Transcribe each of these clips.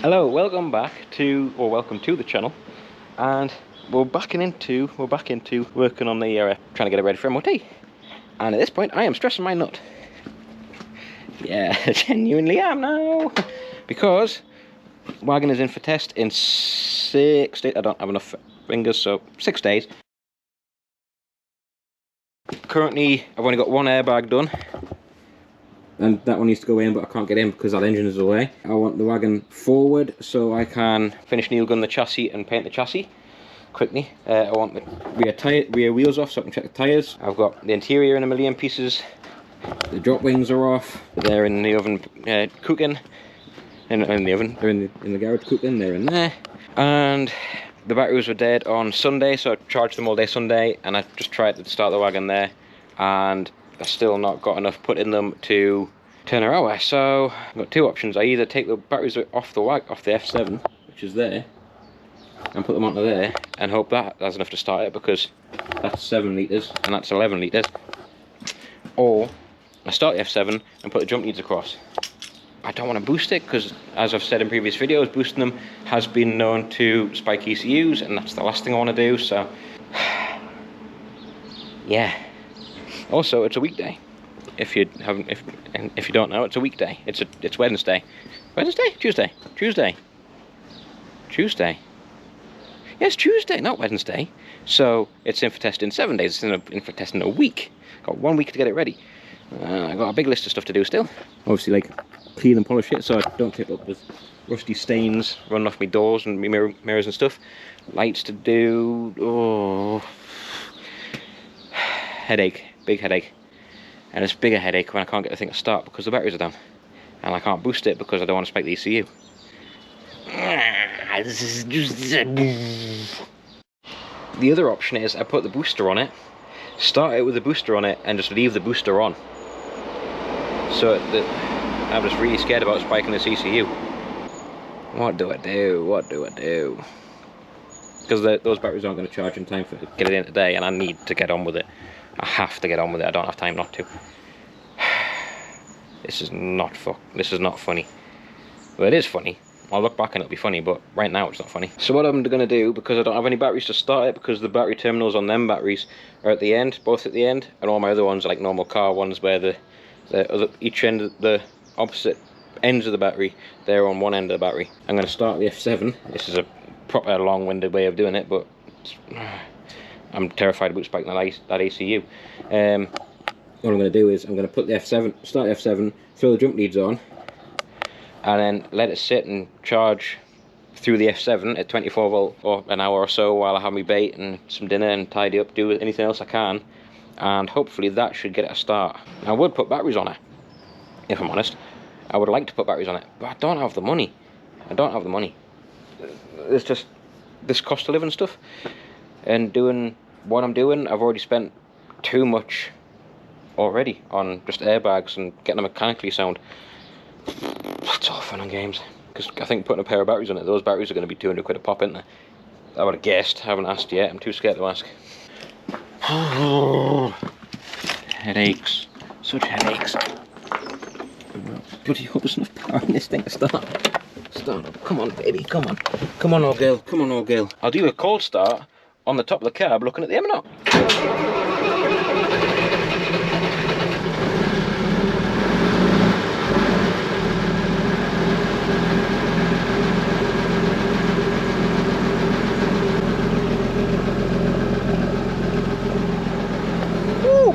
Hello, welcome to the channel, and we're back into working on the ERF, trying to get it ready for MOT. And at this point, I am stressing my nut. Yeah, genuinely am now, because wagon is in for test in 6 days. I don't have enough fingers, so 6 days. Currently, I've only got one airbag done, and that one needs to go in, but I can't get in because that engine is away. I want the wagon forward so I can finish nail gun the chassis and paint the chassis quickly. I want the rear wheels off so I can check the tyres. I've got the interior in a million pieces. The drop wings are off. They're in the oven cooking. In the oven. They're in the garage cooking. They're in there. And the batteries were dead on Sunday, so I charged them all day Sunday, and I just tried to start the wagon there, and I've still not got enough put in them to turn her over. So I've got two options. I either take the batteries off the F7, which is there, and put them onto there and hope that has enough to start it, because that's 7 litres and that's 11 litres, or I start the F7 and put the jump leads across. I don't want to boost it because, as I've said in previous videos, boosting them has been known to spike ECUs, and that's the last thing I want to do. So yeah. Also, it's a weekday. If you don't know, it's a weekday. It's Wednesday. Tuesday. Yeah, it's Tuesday, not Wednesday. So it's in for test in 7 days. It's in for test in a week. Got 1 week to get it ready. I got a big list of stuff to do still. Obviously, like, clean and polish it so I don't tip up with rusty stains running off my doors and my mirrors and stuff. Lights to do. Oh, headache, big headache. And it's a bigger headache when I can't get the thing to start because the batteries are down, and I can't boost it because I don't want to spike the ECU. The other option is I put the booster on it, start it with the booster on it, and just leave the booster on. So I'm just really scared about spiking this ECU. What do I do? Because those batteries aren't going to charge in time for get it in today, and I need to get on with it. I have to get on with it. I don't have time not to. This is not funny. Well, it is funny. I'll look back and it'll be funny, but right now it's not funny. So what I'm going to do, because I don't have any batteries to start it, because the battery terminals on them batteries are at the end, both at the end, and all my other ones are like normal car ones where each end, the opposite ends of the battery, they're on one end of the battery. I'm going to start the F7. This is a proper long-winded way of doing it, but I'm terrified about spiking that ECU. What I'm going to do is I'm going to put the F7, start the F7, throw the jump leads on, and then let it sit and charge through the F7 at 24 volt for an hour or so while I have my bait and some dinner and tidy up, do anything else I can, and hopefully that should get it a start. I would put batteries on it, if I'm honest. I would like to put batteries on it, but I don't have the money. It's just this cost of living stuff, and doing what I'm doing, I've already spent too much already on just airbags and getting them mechanically sound. It's all fun and games, because I think putting a pair of batteries on it, those batteries are going to be 200 quid a pop, isn't they? I would have guessed. I haven't asked yet. I'm too scared to ask. Headaches, such headaches. Bloody hope there's enough power in this thing to start. Start up. Come on, baby. Come on, old girl. I'll do a cold start on the top of the cab looking at the MOT. Woo!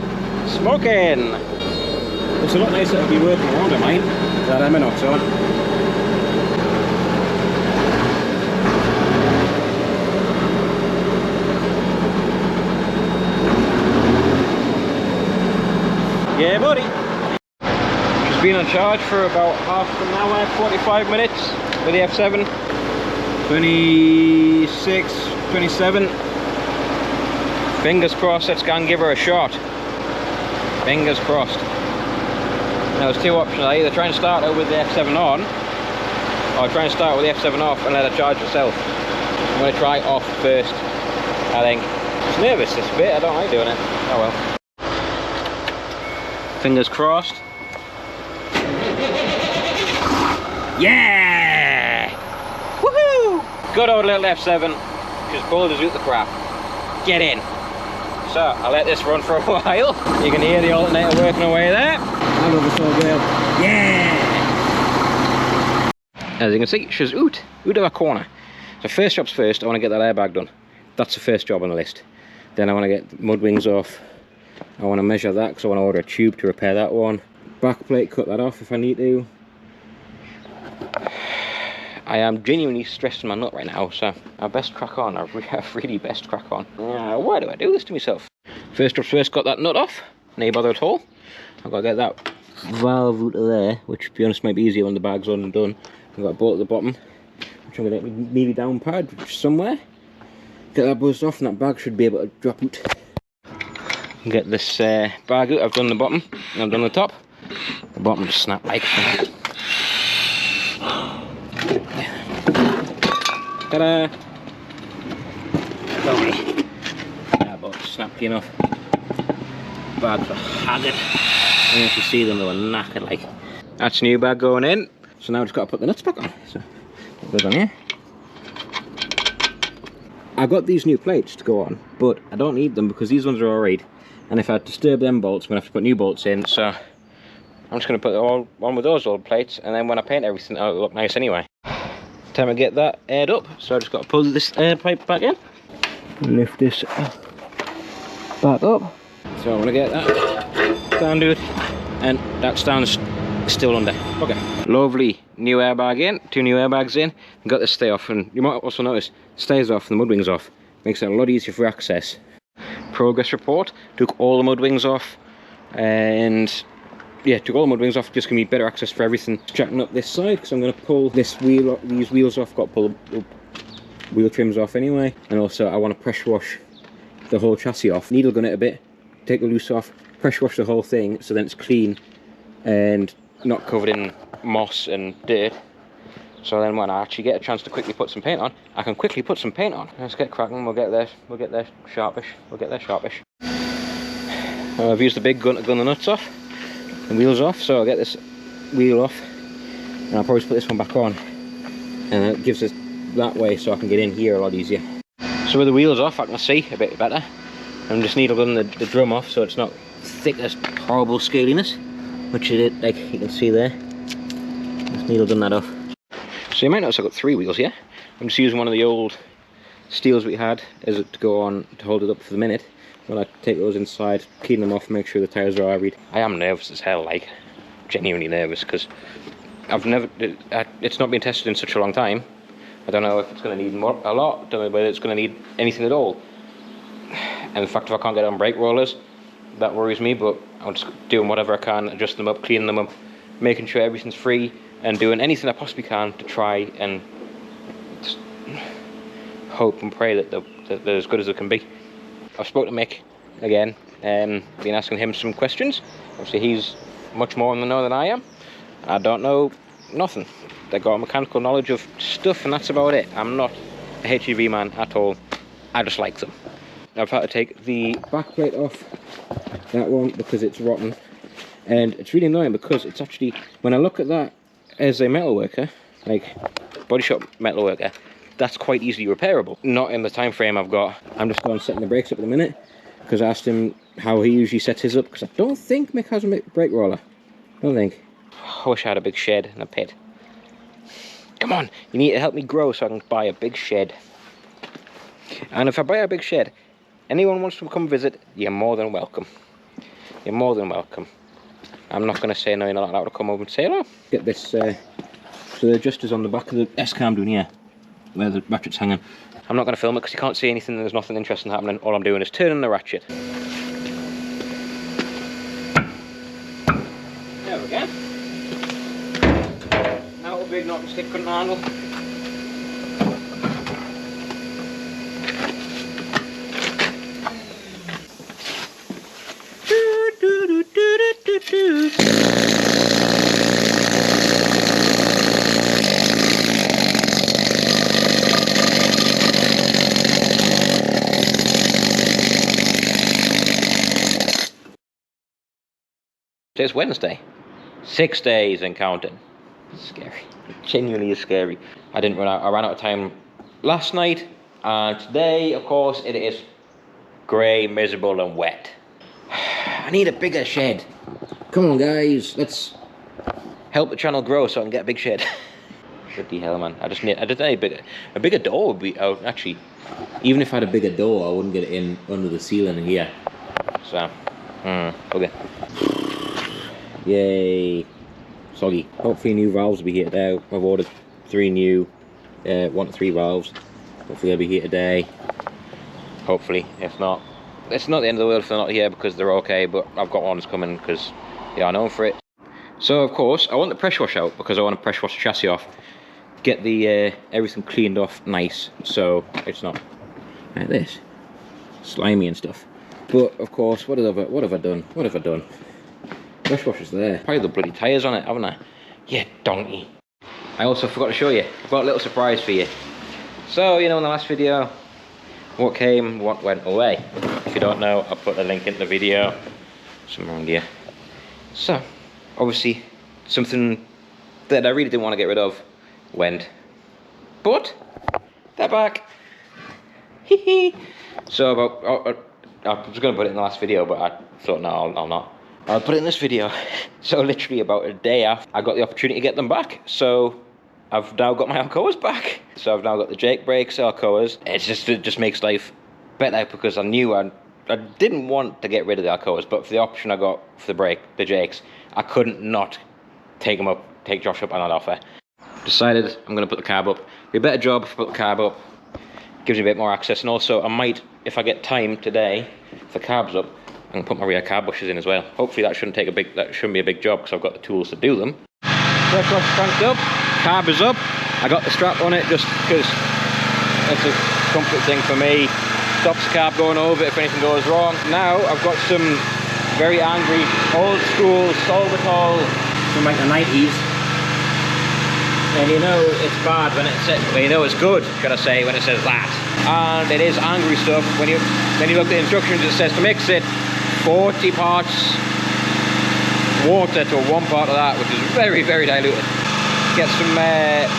Smoking! Looks a lot nicer to be working around at mine. That MOT's on. Yeah, buddy. It's been on charge for about half an hour, 45 minutes with the F7. 26, 27. Fingers crossed, let's go and give her a shot. Fingers crossed. Now there's two options. I either try and start her with the F7 on, or try and start with the F7 off and let her charge herself. I'm going to try it off first, I think. It's nervous this bit, I don't like doing it. Oh well. Fingers crossed. Yeah! Good old little F7, just pulled us out the crap. Get in. So, I'll let this run for a while. You can hear the alternator working away there. I love this old wheel. Yeah! As you can see, she's out of a corner. So first job's first, I want to get that airbag done. That's the first job on the list. Then I want to get the mud wings off. I want to measure that because I want to order a tube to repair that one. Back plate, cut that off if I need to. I am genuinely stressing my nut right now, so I best crack on. I really best crack on. Why do I do this to myself? First job's first, got that nut off. No bother at all. I've got to get that valve out of there, which to be honest might be easier when the bag's on and done. I've got a bolt at the bottom, which I'm going to get nearly down pad somewhere. Get that buzzed off and that bag should be able to drop out. Get this bag out. I've done the bottom and I've done the top. The bottom just snapped like ta-da! Lovely. That bolt snapped clean off. Bags are haggard. You can see them, they were knackered like. That's new bag going in. So now I've just got to put the nuts back on. So it goes on here. I got these new plates to go on, but I don't need them because these ones are alright. And if I disturb them bolts, I'm going to have to put new bolts in. So I'm just going to put all one with those old plates, and then when I paint everything, it'll look nice anyway. Time to get that aired up, so I just got to pull this air pipe back in. Lift this back up. So I want to get that down, dude, and that stands still under. Okay. Lovely new airbag in, 2 new airbags in. Got this stay off, and you might also notice stays off and the mud wings off. Makes it a lot easier for access. Progress report. Took all the mud wings off, and yeah, took all the mud wings off. Just gonna be better access for everything. Jacking up this side because I'm gonna pull this wheel, these wheels off. Got to pull the wheel trims off anyway, and also I want to pressure wash the whole chassis off. Needle gun it a bit, take the loose off, pressure wash the whole thing so then it's clean and not covered in moss and dirt. So then when I actually get a chance to quickly put some paint on, I can quickly put some paint on. Let's get cracking. We'll get there sharpish. I've used the big gun to gun the nuts off and wheels off, so I'll get this wheel off and I'll probably put this one back on, and it gives us that way so I can get in here a lot easier. So with the wheels off, I can see a bit better. I'm just needle gunning the drum off so it's not thick as horrible scaliness, which it is, like you can see there. Just needle gun that off. So you might notice I've got 3 wheels here. I'm just using one of the old steels we had as it to go on to hold it up for the minute. When I take those inside, clean them off, make sure the tyres are air-read. I am nervous as hell, like genuinely nervous, because it's not been tested in such a long time. I don't know if it's going to need a lot, don't know whether it's going to need anything at all. And the fact if I can't get on brake rollers, that worries me, but I'm just doing whatever I can, adjusting them up, cleaning them up, making sure everything's free, and doing anything I possibly can to try and just hope and pray that they're as good as they can be. I've spoken to Mick again, been asking him some questions. Obviously he's much more in the know than I am. I don't know nothing. They got mechanical knowledge of stuff and that's about it. I'm not a HEV man at all. I just like them. I've had to take the back plate off that one because it's rotten, and it's really annoying because it's actually, when I look at that as a metal worker, like body shop metal worker, that's quite easily repairable. Not in the time frame I've got. I'm just going setting the brakes up at the minute because I asked him how he usually sets his up, because I don't think Mick has a brake roller. I don't think. I wish I had a big shed and a pit. Come on, you need to help me grow so I can buy a big shed. And if I buy a big shed, anyone wants to come visit, you're more than welcome. You're more than welcome. I'm not going to say no, you're not allowed to come over and say hello. Get this, so the adjuster's on the back of the S-cam down here, where the ratchet's hanging. I'm not going to film it because you can't see anything and there's nothing interesting happening. All I'm doing is turning the ratchet. There we go. Now a big knock and stick couldn't handle. It's Wednesday. 6 days and counting. Scary. It genuinely is scary. I ran out of time last night, and today, of course, it is grey, miserable, and wet. I need a bigger shed. Come on, guys, let's help the channel grow so I can get a big shed. Bloody hell, man! I just need a bigger door would be. Actually, even if I had a bigger door, I wouldn't get it in under the ceiling here. So, okay. Yay! Soggy. Hopefully, new valves will be here today. I've ordered 3 new 1 to 3 valves. Hopefully, they'll be here today. Hopefully, if not, it's not the end of the world if they're not here because they're okay. But I've got ones coming because they are known for it. So, of course, I want the pressure wash out because I want to pressure wash the chassis off. Get the everything cleaned off nice so it's not like this slimy and stuff. But of course, what have I done? Pressure washer's there. Probably the bloody tyres on it, haven't I? Yeah, donkey. I also forgot to show you. I've got a little surprise for you. So you know, in the last video, what came, what went away. If you don't know, I'll put the link in the video somewhere around here. So obviously, something that I really didn't want to get rid of went, but they're back. So I was going to put it in the last video, but I thought no, I'll not. I'll put it in this video. So literally about a day after I got the opportunity to get them back, so I've now got my Alcoas back. So I've now got the Jake brakes Alcoas. It just makes life better because I knew I didn't want to get rid of the Alcoas, but for the option I got for the Jakes, I couldn't not take Josh up on that offer. Decided I'm going to put the carb up. Be a better job if I put the carb up. Gives me a bit more access, and also I might, if I get time today, if the carb's up, I can put my rear carb bushers in as well. Hopefully that shouldn't be a big job because I've got the tools to do them. Pressure wash cranked up, carb is up. I got the strap on it just because it's a comfort thing for me. Stops the carb going over if anything goes wrong. Now I've got some very angry old school Solvitol from like the 90s. And you know it's bad when it says, well, you know it's good, should I say, when it says that. And it is angry stuff. When you look at the instructions, it says to mix it 40 parts water to 1 part of that, which is very, very diluted. Get some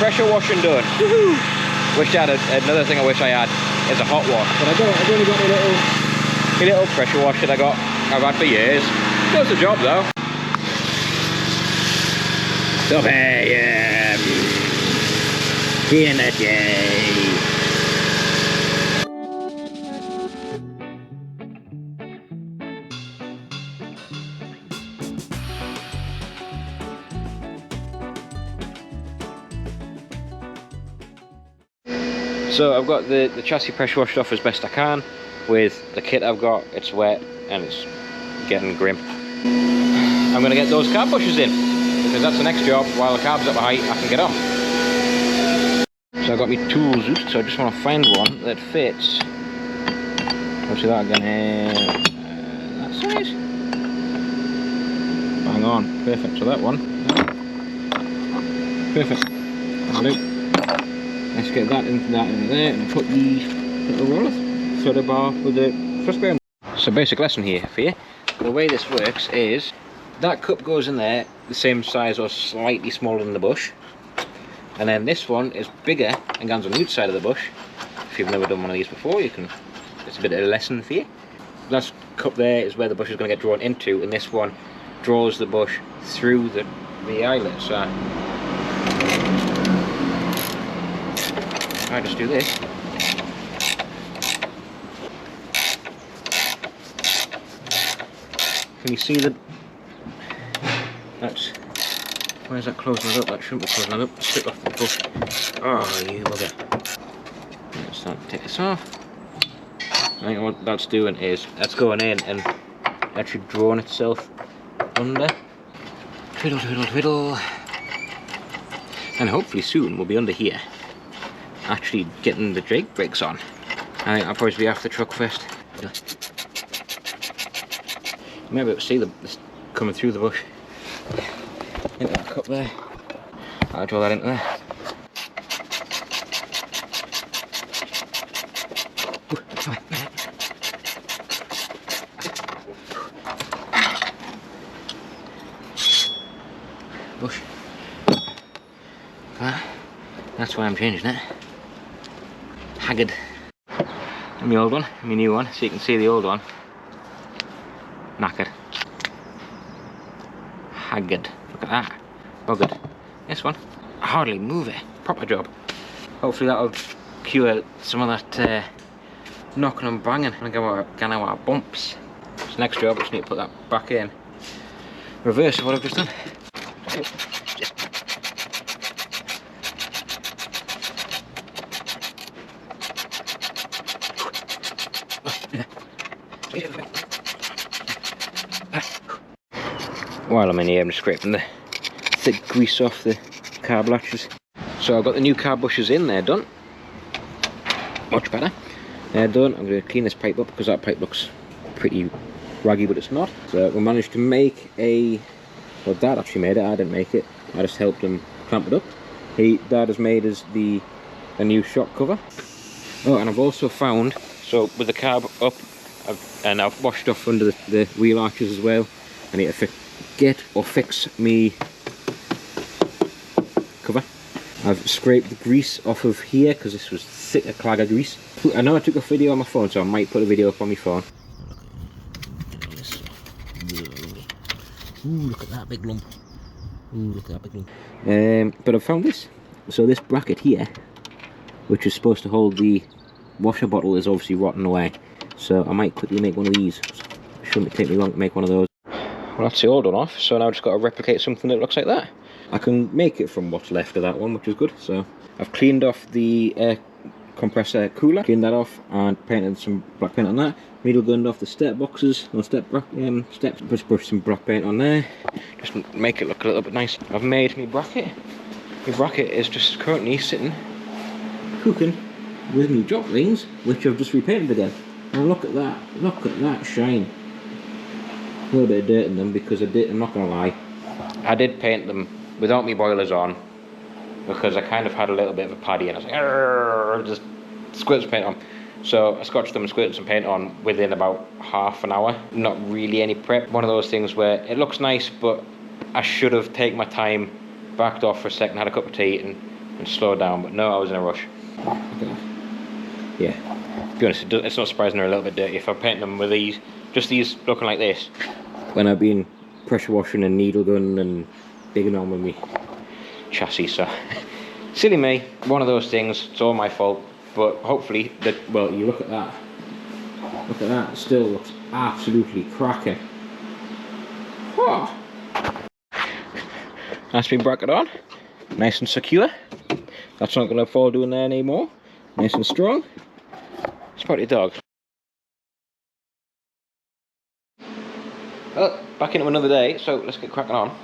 pressure washing done. Woohoo! Wish I had another thing I wish I had is a hot wash. But I've only got my little pressure wash that I've had for years. Does the job though. So in that day. So I've got the chassis pressure washed off as best I can with the kit I've got. It's wet and it's getting grim. I'm going to get those carb bushers in because that's the next job. While the carb's up high, I can get on. So I've got my tools out, so I just want to find one that fits. What's that again? That size? Bang on, perfect. So that one. Perfect. That'll do. Let's get that into there and put the little roller soda bar with the thrust bearing. So basic lesson here for you. The way this works is that cup goes in there the same size or slightly smaller than the bush. And then this one is bigger and goes on the outside of the bush. If you've never done one of these before, it's a bit of a lesson for you. That cup there is where the bush is going to get drawn into, and this one draws the bush through the eyelet. So I just do this. Can you see that's, where's that closing it up? That shouldn't be closing it up. Strip off the bush. Oh, you bugger. Let's start to take this off. I think what that's doing is, that's going in and actually drawing itself under. Twiddle, twiddle, twiddle. And hopefully soon we'll be under here, actually getting the Jake brakes on. I think I'll probably be after the truck first. Maybe we'll see this coming through the bush. Into that cup there. I'll draw that into there. Bush. That's why I'm changing it. haggard. And my old one, my new one, so you can see the old one. Knackered. Haggard. Look at that. Buggered. This one, hardly move it. Proper job. Hopefully that'll cure some of that knocking and banging and get our bumps. So next job, I just need to put that back in. Reverse of what I've just done. While I'm in here, I'm just scraping the thick grease off the carb latches. So I've got the new carb bushers in, they're done. Much better. They're done. I'm going to clean this pipe up because that pipe looks pretty raggy, but it's not. So we managed to make a, well, Dad actually made it, I didn't make it. I just helped him clamp it up. Dad has made us a new shock cover. Oh, and I've also found, so with the carb up, I've washed off under the wheel arches as well. I need to fix me cover. I've scraped the grease off of here because this was thick a clag of grease. I know I took a video on my phone, so I might put a video up on my phone. Ooh, look at that big lump. Ooh, look at that big lump. But I've found this. So this bracket here, which is supposed to hold the washer bottle, is obviously rotten away. So I might quickly make one of these. Shouldn't take me long to make one of those. Well, that's the old one off, so now I've just got to replicate something that looks like that. I can make it from what's left of that one, which is good. So I've cleaned off the air compressor cooler, cleaned that off and painted some black paint on that. Needle gunned off the step boxes, no steps, just brushed some black paint on there, just make it look a little bit nice. I've made my bracket. My bracket is just currently sitting, cooking with me drop rings, which I've just repainted again. And look at that shine. A little bit of dirt in them because I'm not going to lie, I did paint them without my boilers on because I kind of had a little bit of a paddy and I was like, just squirt some paint on. So I scotched them and squirted some paint on within about half an hour. Not really any prep. One of those things where it looks nice, but I should have taken my time, backed off for a second, had a cup of tea and slowed down, but no, I was in a rush. Look at that. Yeah, to be honest, it's not surprising they're a little bit dirty. If I paint them with these, just these looking like this, when I've been pressure washing and needle gun and digging on with me chassis, so silly me, one of those things, it's all my fault, but hopefully, well, you look at that, it still looks absolutely cracking. Oh. That's been bracket on, nice and secure, that's not going to fall doing there anymore, nice and strong. Spotty dog. Well, back into another day, so let's get cracking on.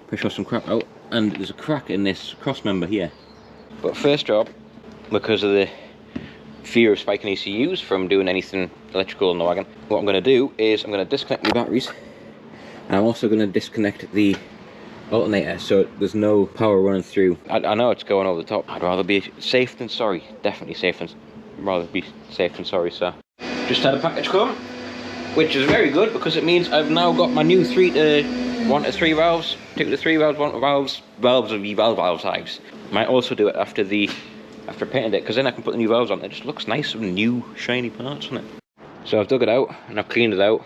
Push some crap out, and there's a crack in this cross member here. But first job, because of the fear of spiking ECUs from doing anything electrical in the wagon, what I'm going to do is I'm going to disconnect the batteries, and I'm also going to disconnect the alternator so there's no power running through. I know it's going over the top. I'd rather be safe than sorry. Definitely rather be safe than sorry, so. Just had a package come, which is very good because it means I've now got my new 3 to 1 to 3 valves, 2 to 3 valves, 1 to valves of valve types. Might also do it after painting it, because then I can put the new valves on. It just looks nice with new shiny parts on it. So I've dug it out and I've cleaned it out,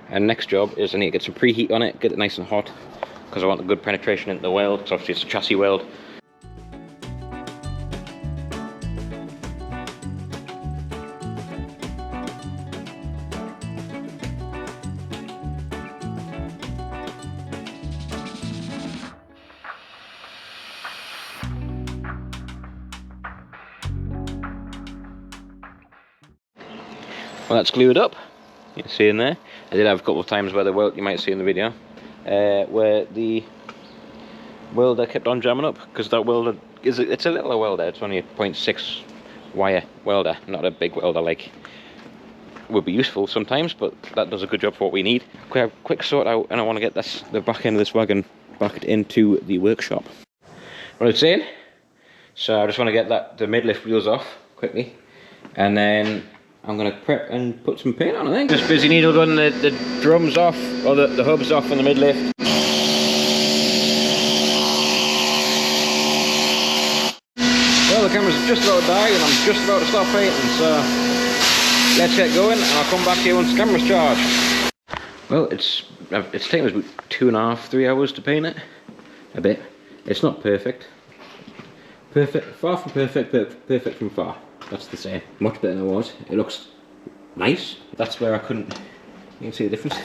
and next job is I need to get some preheat on it, get it nice and hot, because I want a good penetration into the weld, because obviously it's a chassis weld. Well, that's glued up. You can see in there. I did have a couple of times where the weld, you might see in the video, where the welder kept on jamming up, because that welder it's a little welder. It's only a 0.6 wire welder, not a big welder like would be useful sometimes, but that does a good job for what we need. Quick sort out, and I want to get the back end of this wagon back into the workshop. What I was saying, so I just want to get the midlift wheels off quickly, and then I'm going to prep and put some paint on, I think. Just busy needle gun the drums off, or the hubs off on the midlift. Well, the camera's just about to die and I'm just about to start painting, so let's get going and I'll come back here once the camera's charged. Well, it's taken us about 2.5, 3 hours to paint it. A bit. It's not perfect. Far from perfect, but perfect from far. That's the same. Much better than it was. It looks nice. That's where I couldn't, you can see the difference.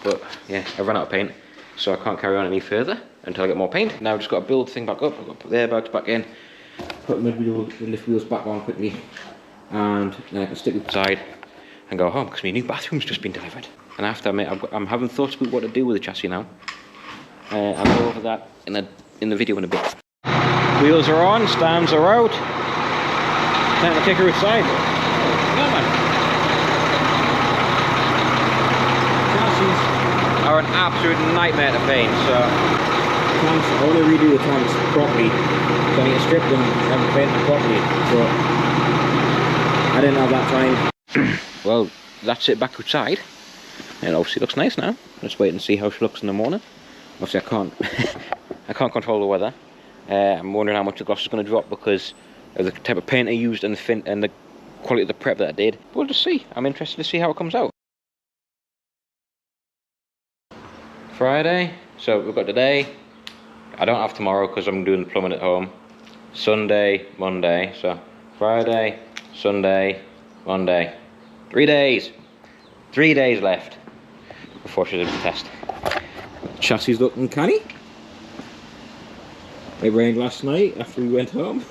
But yeah, I ran out of paint, so I can't carry on any further until I get more paint. Now I've just got to build the thing back up. I've got to put the airbags back in, put the lift wheels back on quickly, and then I can stick it aside and go home because my new bathroom's just been delivered. And I have to admit, I'm having thoughts about what to do with the chassis now. I'll go over that in the video in a bit. Wheels are on, stands are out. Time to kick her inside. Come on. Chassis are an absolute nightmare to paint, so I want to redo the tanks properly. So I need to strip them and paint them properly. So I didn't have that time. Well, that's it back outside. And obviously it looks nice now. Let's wait and see how she looks in the morning. Obviously I can't control the weather. I'm wondering how much the gloss is going to drop because of the type of paint I used and the quality of the prep that I did. We'll just see. I'm interested to see how it comes out. Friday, so we've got today. I don't have tomorrow because I'm doing plumbing at home. Sunday, Monday, so Friday, Sunday, Monday. 3 days. 3 days left before she does the test. Chassis looking canny. It rained last night after we went home.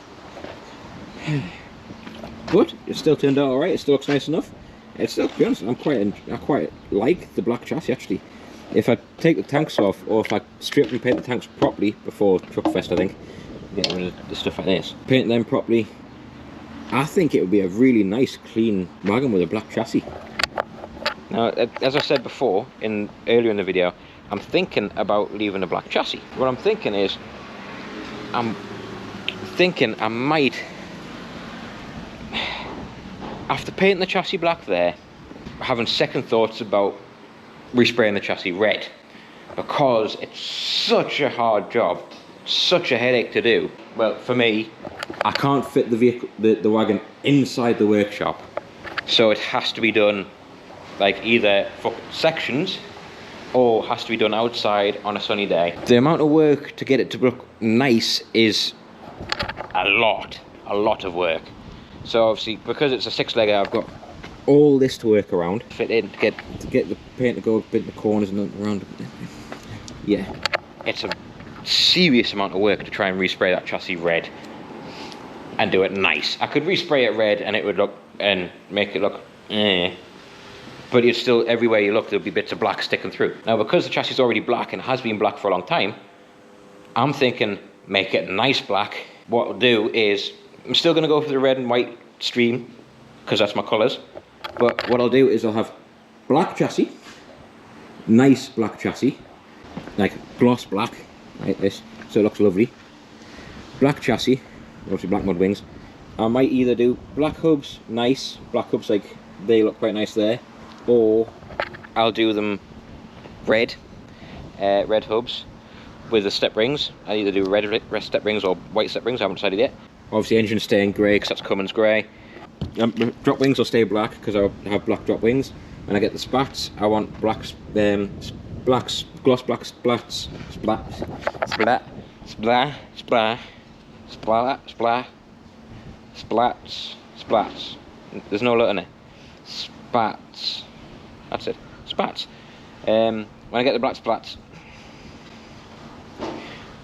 But it still turned out alright, it still looks nice enough. It's still, to be honest, I quite like the black chassis actually. If I take the tanks off, or if I strip and paint the tanks properly before Truckfest, I think, get rid of the stuff like this, paint them properly, I think it would be a really nice clean wagon with a black chassis. Now, as I said before, earlier in the video, I'm thinking about leaving a black chassis. What I'm thinking is, I might, after painting the chassis black there, having second thoughts about respraying the chassis red, because it's such a hard job, such a headache to do. Well, for me, I can't fit the vehicle, the wagon inside the workshop, so it has to be done like either for sections or has to be done outside on a sunny day. The amount of work to get it to look nice is a lot of work. So obviously, because it's a 6-legger, I've got all this to work around, fit in to get the paint to go a bit in the corners and around. Yeah, it's a serious amount of work to try and respray that chassis red and do it nice. I could respray it red and it would look and make it look but it's still, everywhere you look, there'll be bits of black sticking through. Now, because the chassis is already black and has been black for a long time, I'm thinking make it nice black. What I'll do is, I'm still going to go for the red and white stream because that's my colours. But what I'll do is I'll have black chassis, nice black chassis, like gloss black, like this, so it looks lovely. Black chassis, obviously black mud wings. I might either do black hubs, nice black hubs, like they look quite nice there, or I'll do them red, red hubs with the step rings. I either do red step rings or white step rings, I haven't decided yet. Obviously engine's staying grey because that's Cummins grey. Drop wings will stay black because I'll have black drop wings. When I get the spats, I want blacks, blacks, gloss black splats, splats. There's no lot in it. Spats. That's it. Spats. When I get the black splats,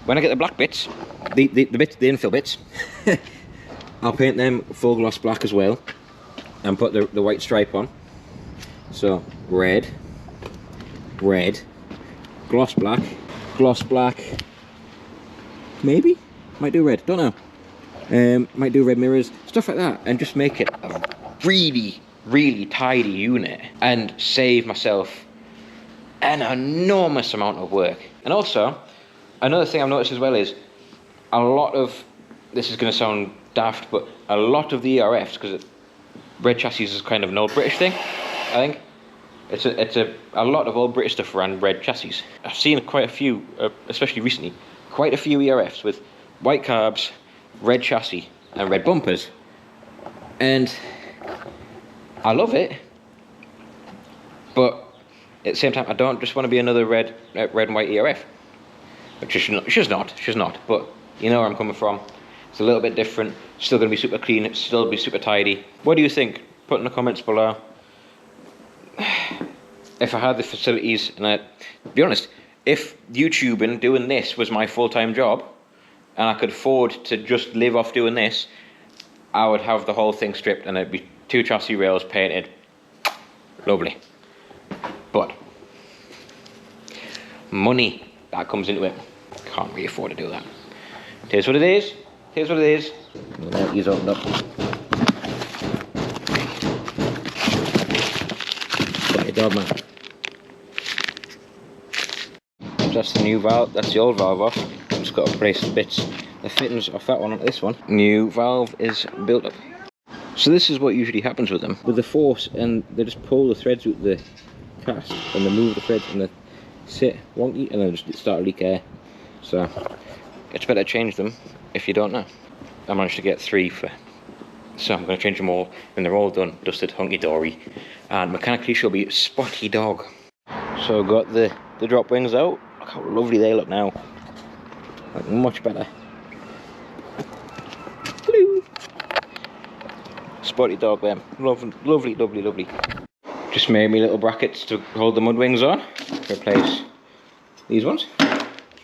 when I get the black bits, the infill bits, I'll paint them full gloss black as well, and put the white stripe on. So red, gloss black, maybe might do red. Don't know. Might do red mirrors, stuff like that, and just make it a really tidy unit and save myself an enormous amount of work. And also, another thing I've noticed as well is a lot of, this is going to sound daft, but a lot of the ERFs, because red chassis is kind of an old British thing, I think. It's a lot of old British stuff around red chassis. I've seen quite a few, especially recently, quite a few ERFs with white carbs, red chassis, and red bumpers. And I love it, but at the same time I don't just want to be another red and white ERF, which she's not, but you know where I'm coming from. It's a little bit different, still going to be super clean, it's still be super tidy. What do you think? Put in the comments below. If I had the facilities, and to be honest, if YouTubing, doing this was my full-time job, and I could afford to just live off doing this, I would have the whole thing stripped and it'd be 2 chassis rails painted. Lovely. But money that comes into it, can't really afford to do that. Here's what it is. Here's what it is. Now he's opened up. Got your dog, man. That's the new valve. That's the old valve off. I've just got to place the bits, the fittings off that one onto this one. New valve is built up. So this is what usually happens with them. With the force, and they just pull the threads with the cast, and they move the threads, and they sit wonky, and then just start to leak air. So it's better to change them if you don't know. I managed to get 3 for, so I'm going to change them all when they're all done, dusted, hunky-dory, and mechanically she'll be spotty dog. So I've got the drop wings out. Look how lovely they look now. Like much better. Hello. Spotty dog them. Lovely, lovely, lovely. Just made me little brackets to hold the mud wings on. Replace these ones.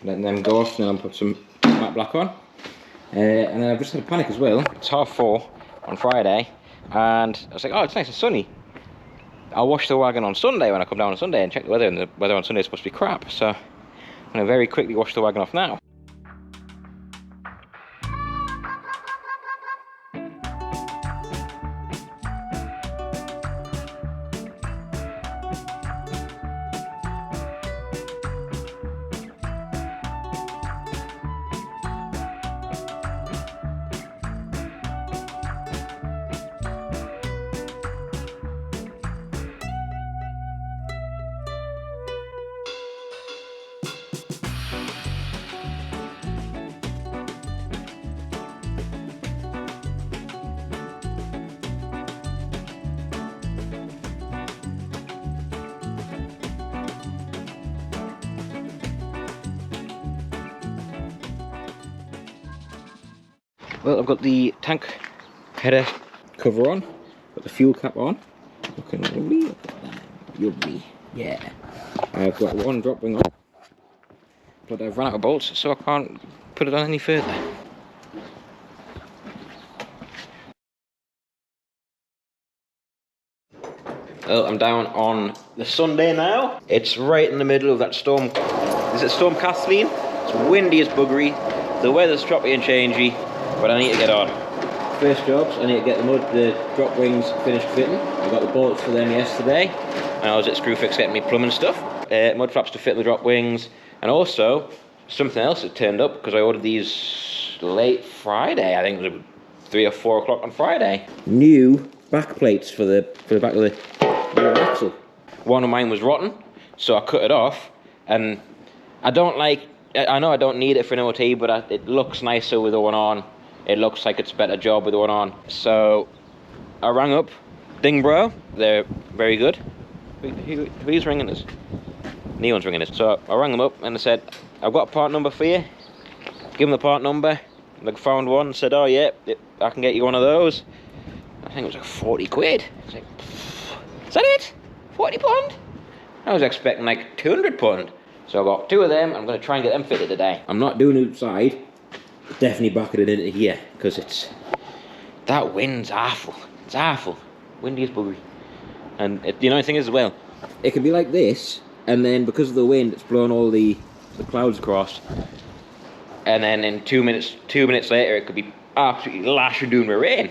Letting them go off, and then I'll put some matte black on. And then I've just had a panic as well. It's 4:30 on Friday, and I was like, oh, it's nice and sunny. I'll wash the wagon on Sunday when I come down on Sunday and check the weather, and the weather on Sunday is supposed to be crap. So I'm going to very quickly wash the wagon off now. Well, I've got the tank header cover on, got the fuel cap on, looking lovely, look at that, lovely, yeah. I've got one drop wing on, but I've run out of bolts, so I can't put it on any further. Well, I'm down on the Sunday now. It's right in the middle of that storm. Is it Storm Kathleen? It's windy as buggery. The weather's choppy and changey, but I need to get on. First jobs, I need to get the drop wings finished fitting. I got the bolts for them yesterday, and I was at Screwfix getting me plumbing stuff. Mud flaps to fit the drop wings, and also something else that turned up because I ordered these late Friday. I think it was 3 or 4 o'clock on Friday. New back plates for the back of the axle. One of mine was rotten, so I cut it off, and I know I don't need it for an MOT, but it looks nicer with the one on. It looks like it's a better job with the one on. So I rang up Dingbro. They're very good. Who's ringing us? Neon's ringing us. So I rang them up and I said, I've got a part number for you. Give them the part number. They found one and said, oh yeah, I can get you one of those. I think it was like 40 quid. I was like, is that it? 40 pound? I was expecting like 200 pound. So I got 2 of them. I'm going to try and get them fitted today. I'm not doing it outside. Definitely backing it into here because that wind's awful. It's awful. Windy as buggery. And the annoying thing is as well, it can be like this, and then because of the wind, it's blowing all the clouds across. And then in 2 minutes later, it could be absolutely lashing down with rain.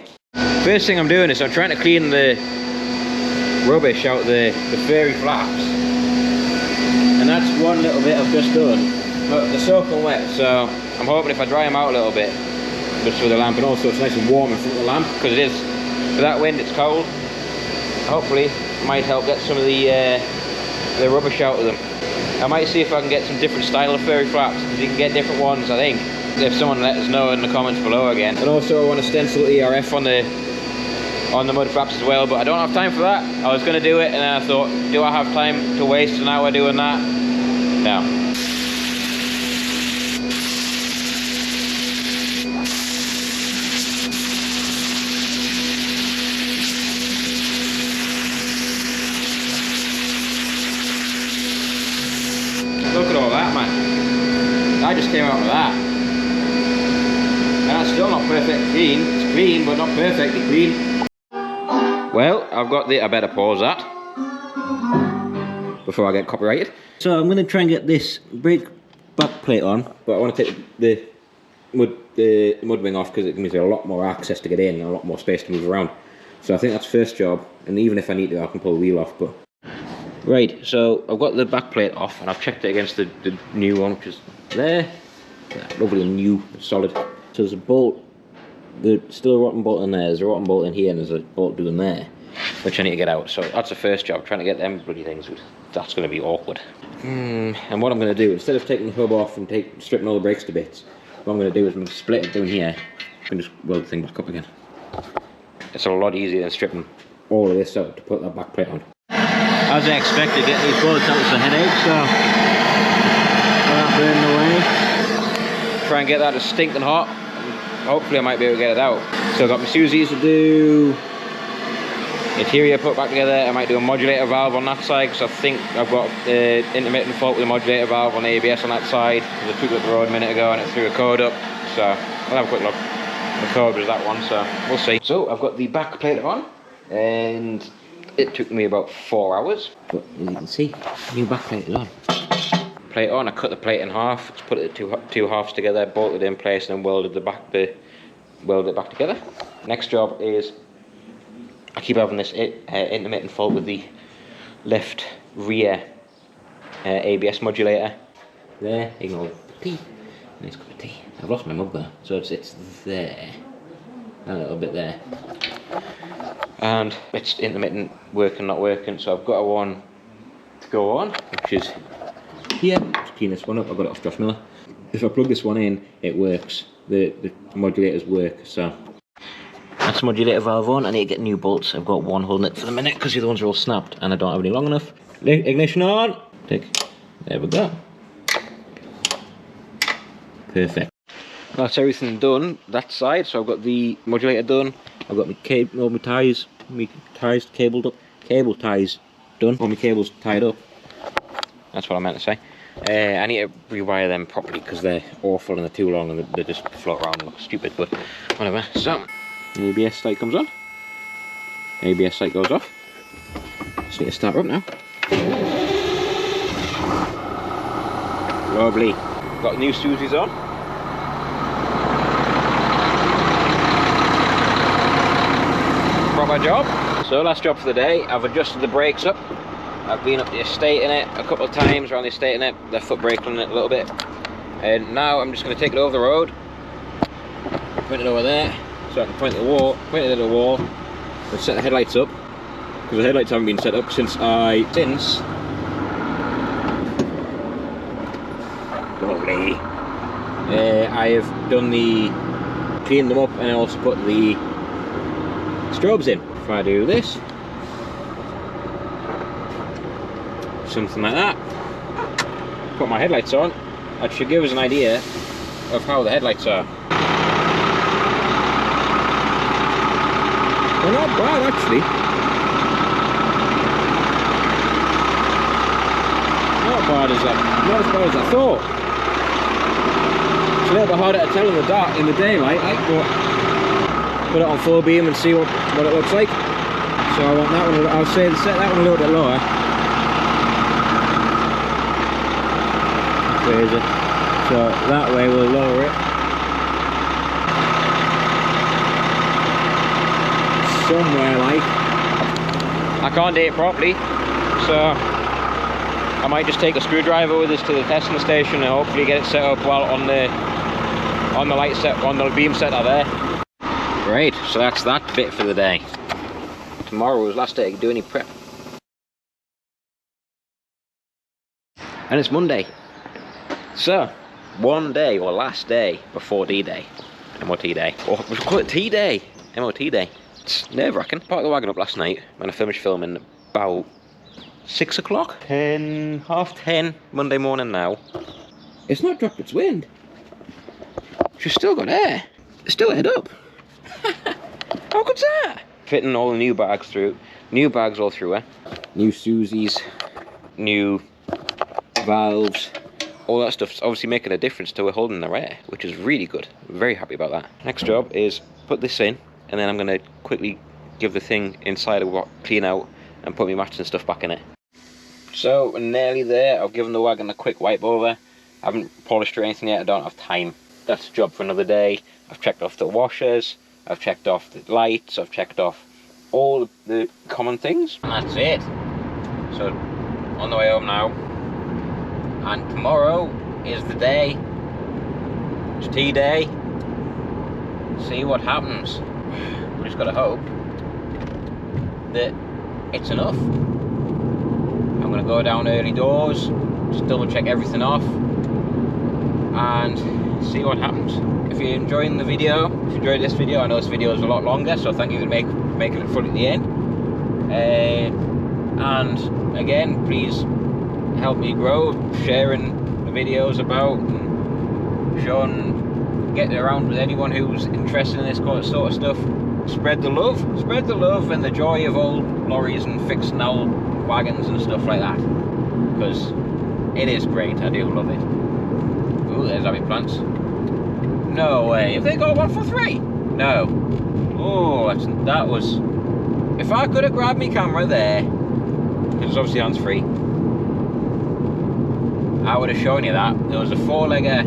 First thing I'm doing is I'm trying to clean the rubbish out the fairy flaps. And that's one little bit I've just done, but they're soaking wet, so I'm hoping if I dry them out a little bit, just with the lamp, and also it's nice and warm in front of the lamp, because it is, for that wind it's cold. Hopefully it might help get some of the rubbish out of them. I might see if I can get some different style of fairy flaps, because you can get different ones, I think. if someone let us know in the comments below again. And also I want to stencil ERF on the mud flaps as well, but I don't have time for that. I was going to do it and then I thought, do I have time to waste an hour doing that? No. Look at all that, man. I just came out with that. And that's still not perfect clean. It's clean, but not perfectly clean. Well, I've got the... I better pause that before I get copyrighted. So I'm going to try and get this brake back plate on, but I want to take the mud wing off because it gives me a lot more access to get in and a lot more space to move around. So I think that's first job, and even if I need to, I can pull the wheel off. But right, so I've got the back plate off, and I've checked it against the new one, which is there. Yeah, lovely and new, solid. So there's a bolt. There's still a rotten bolt in there, there's a rotten bolt in here, and there's a bolt doing there, which I need to get out. So that's the first job, trying to get them bloody things. That's going to be awkward. And what I'm going to do, instead of taking the hub off and stripping all the brakes to bits, what I'm going to do is I'm going to split it down here and just weld the thing back up again. It's a lot easier than stripping all of this out to put that back plate on. As I expected, getting these bolts out was a headache, so that burning away. Try and get that as stinking hot. Hopefully I might be able to get it out. So I've got my Susies to do, interior put back together. I might do a modulator valve on that side because I think I've got intermittent fault with the modulator valve on the ABS on that side. I took it up the road a minute ago and it threw a code up. So I'll have a quick look. The code was that one, so we'll see. So I've got the back plate on and it took me about 4 hours. But as you can see, new back plate is on. Plate on, I cut the plate in half, just put it two halves together, bolted it in place, and then welded it back together. Next job is, I keep having this intermittent fault with the left rear ABS modulator. There, ignore the T. Nice cup of tea. I've lost my mug there, so it's there, and a little bit there. And it's intermittent working, not working, so I've got a one to go on, which is here. Just clean this one up. I got it off Josh Miller. If I plug this one in, it works. The modulators work. So that's the modulator valve on. I need to get new bolts. I've got one holding it for the minute because the other ones are all snapped and I don't have any long enough. Ignition on. There we go. Perfect. That's everything done that side. So I've got the modulator done. I've got my cable, all my ties cabled up. Cable ties done. All my cables tied up. That's what I meant to say. I need to rewire them properly because they're awful and they're too long and they just float around and look stupid, but whatever. So, the ABS light comes on. ABS light goes off. Just need to start her up now. Lovely. Got new Susies on. Proper job. So last job for the day, I've adjusted the brakes up. I've been up the estate in it a couple of times around the estate in it, the foot brake on it a little bit. And now I'm just going to take it over the road, point it over there, so I can point it at the wall, and set the headlights up. Because the headlights haven't been set up since lovely. I have cleaned them up and I also put the strobes in. If I do this, something like that, put my headlights on, that should give us an idea of how the headlights are. They're not bad actually. Not bad as I thought. It's a little bit harder to tell in the dark, in the daylight, but put it on full beam and see what it looks like. So I want that one, I'll set that one a little bit lower. Crazy. So that way we'll lower it somewhere like. I can't do it properly, so I might just take a screwdriver with us to the testing station and hopefully get it set up while on the light set, on the beam set are there. Right, so that's that bit for the day. Tomorrow is last day to do any prep. And it's Monday. So, one day or last day before D-Day, MOT day, or we call it T-Day, MOT day. It's nerve-wracking. Parked the wagon up last night when I finished filming about 6 o'clock, 10, half 10 Monday morning now. It's not dropped its wind. She's still got air. It's still head up. How good's that? Fitting all the new bags through, new bags all through her. New Susies, new valves, all that stuff's obviously making a difference to her holding her air, which is really good. Very happy about that. Next job is put this in, and then I'm going to quickly give the thing inside a clean out and put my mats and stuff back in it. So we're nearly there. I've given the wagon a quick wipe over. I haven't polished or anything yet. I don't have time. That's a job for another day. I've checked off the washers, I've checked off the lights, I've checked off all the common things, and that's it. So on the way home now, and tomorrow is the day. It's T-Day. See what happens. We just gotta hope that it's enough. I'm gonna go down early doors, just double check everything off, and see what happens. If you're enjoying the video, if you enjoyed this video, I know this video is a lot longer, so thank you for making it full at the end. And again, please help me grow, sharing the videos about and showing, getting around with anyone who's interested in this sort of stuff. Spread the love and the joy of old lorries and fixing old wagons and stuff like that, because it is great. I do love it. Ooh, there's Abby plants. No way. Have they got 1 for 3? No. Oh, that was... If I could have grabbed my camera there, because it's obviously hands-free, I would have shown you that. There was a 4-legger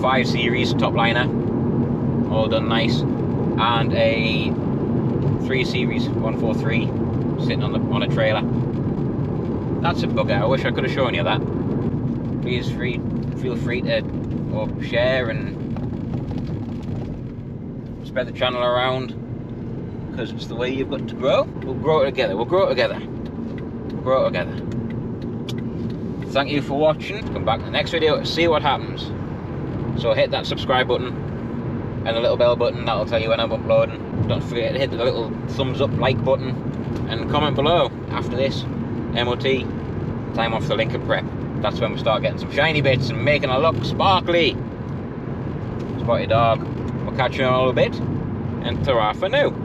5 Series top liner, all done nice, and a 3 Series 143 sitting on a trailer. That's a bugger. I wish I could have shown you that. Please feel free to share and spread the channel around, because it's the way you've got to grow. We'll grow it together. We'll grow it together. We'll grow it together. Thank you for watching. Come back in the next video to see what happens. So hit that subscribe button and the little bell button. That'll tell you when I'm uploading. Don't forget to hit the little thumbs up like button and comment below after this MOT time off the Lincoln prep. That's when we start getting some shiny bits and making it look sparkly. Spotty dog. We'll catch you in a little bit, and ta-ra for now.